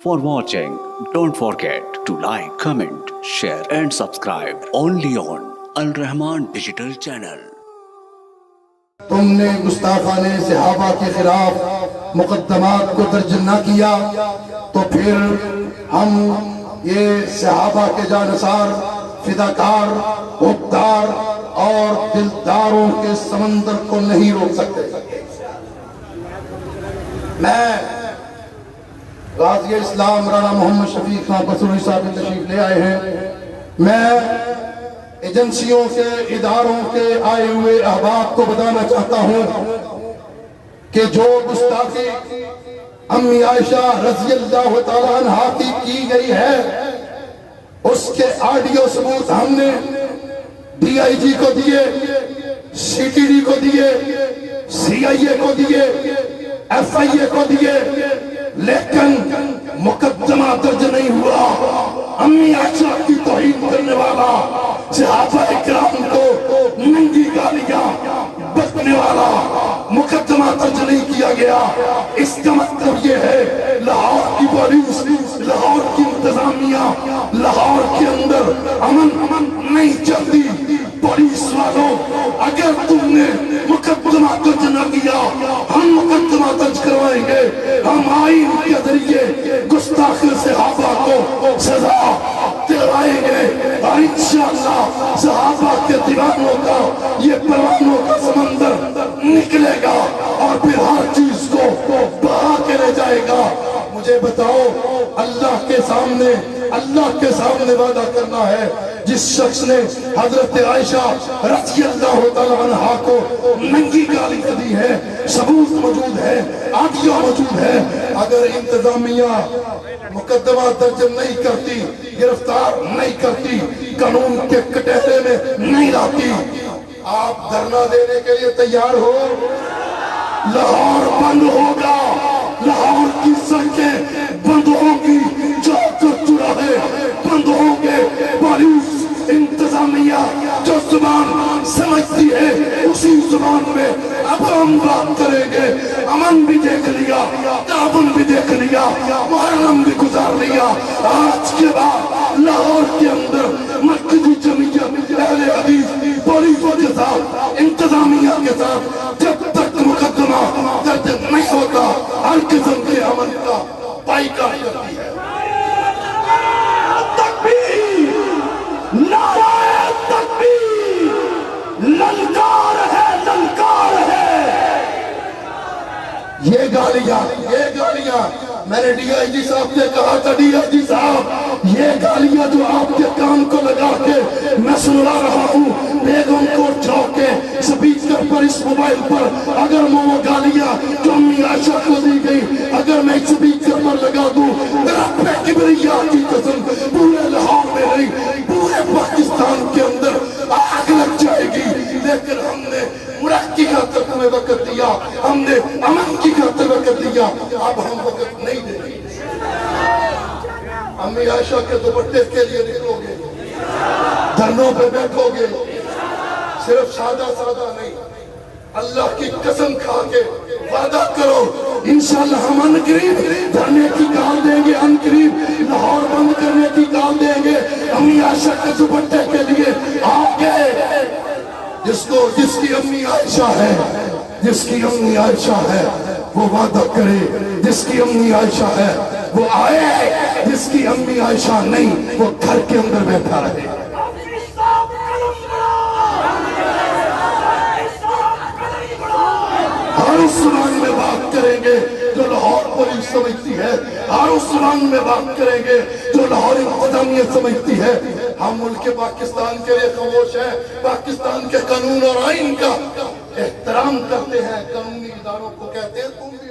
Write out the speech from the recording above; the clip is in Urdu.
For watching, don't forget to like, comment, share and subscribe only on Al Rahman Digital Channel. تم نے گستاخانِ صحابہ کے خلاف مقدمات کو درج نہ کیا تو پھر ہم یہ صحابہ کے جانثار فداکار غدار اور دلداروں کے سمندر کو نہیں روک سکتے۔ میں غازی اسلام رانا محمد شفیق خان قصوری صاحب تشریف لے آئے ہیں۔ میں ایجنسیوں کے اداروں کے آئے ہوئے احباب کو بتانا چاہتا ہوں کہ جو گستاخی امی عائشہ رضی اللہ تعالیٰ عنہا کی گئی ہے اس کے آڈیو ثبوت ہم نے ڈی آئی جی کو دیے، سی ٹی ڈی کو دیے، سی آئی اے کو دیے، ایف آئی اے کو دیے، لیکن مقدمہ درج نہیں ہوا۔ امی عائشہ کی توہین کرنے والا، صحابہ اکرام کو ننگی گالیاں بکنے والا مقدمہ درج نہیں کیا گیا۔ اس کا مطلب یہ ہے لاہور کی پولیس، لاہور کی انتظامیہ، لاہور کے اندر امن نہیں چلتی۔ پولیس والوں اگر تم نے مقدمہ درج نہ کیا ہم مقدمہ درج کروائیں گے، ہم آئین کے ذریعے گستاخ صحابہ کو سزا دلوائیں گے اور انشاءاللہ صحابہ کے دیوانوں کا یہ پروانوں کا سمندر نکلے گا اور پھر ہر چیز کو بہا کے لے جائے گا۔ مجھے بتاؤ اللہ کے سامنے وعدہ کرنا ہے جس شخص نے حضرت عائشہ رضی اللہ تعالیٰ عنہا کو ننگی گالی دی ہے، ثبوت موجود ہے، آڈیو موجود ہے، اگر انتظامیہ مقدمہ درج نہیں کرتی، گرفتار نہیں کرتی، قانون کے کٹہرے میں نہیں لاتی، آپ دھرنا دینے کے لیے تیار ہو؟ لاہور بند ہوگا، لاہور کی سڑکیں بند ہوں گی، چوک چوراہے بند ہوں گے، پولیس انتظامیہ جو زبان سمجھتی ہے اسی زبان میں اب ہم بات کریں گے۔ امن بھی دیکھ لیا، تعاون بھی دیکھ لیا، محرم بھی گزار لیا، آج کے بعد لاہور کے اندر مرکزی جمعیت اہل حدیث پولیس کے ساتھ انتظامیہ کے ساتھ جب تک مقدمہ درج نہیں ہوتا ہر قسم کے عمل کا بائیکاٹ کرتی ہے۔ تکبیر، نعرہ تکبیر، للکار ہے، للکار ہے۔ یہ گالیاں میں نے ڈی آئی جی صاحب سے کہا تھا، ڈی آئی جی صاحب یہ گالیاں جو آپ کے کام کو لگا کے میں سنلا رہا ہوں بیگم کوٹ چوک کے سپیکر پر اس موبائل پر اگر وہ گالیاں جو امی عائشہ کو دی گئی اگر میں سپیکر پر لگا دوں رب کبریا کی قسم پورے لاہور میں نہیں پورے پاکستان کے اندر آگ لگ جائے گی۔ لیکن ہم نے مراد کی خاطر تمہیں وقت دیا، ہم نے امن کی خاطر وقت دیا، اب ہم وقت نہیں دیں گے۔ امی عائشہ کے دوپٹے کے لیے نکلو گے، دھرنوں پہ بیٹھو گے، صرف سادہ نہیں، اللہ کی قسم کھا کے وعدہ کرو انشاءاللہ ہم ان قریب دھرنے کی کال دیں گے، ان قریب لاہور بند کرنے کی کال دیں گے۔ امی عائشہ کے دوپٹے کے لیے آگے جس کی امی عائشہ ہے، جس کی امی عائشہ ہے وہ وعدہ کرے، جس کی امی عائشہ ہے وہ آئے، جس کی امی عائشہ نہیں وہ گھر کے اندر بیٹھا رہے۔ ہر اس زبان میں بات کریں گے جو لاہور پولیس سمجھتی ہے، ہر اس زبان میں بات کریں گے جو لاہور انتظامیہ سمجھتی ہے۔ ہم ملک پاکستان کے لیے خاموش ہیں، پاکستان کے قانون اور آئین کا احترام کرتے ہیں، قانونی اداروں کو کہتے ہیں تم بھی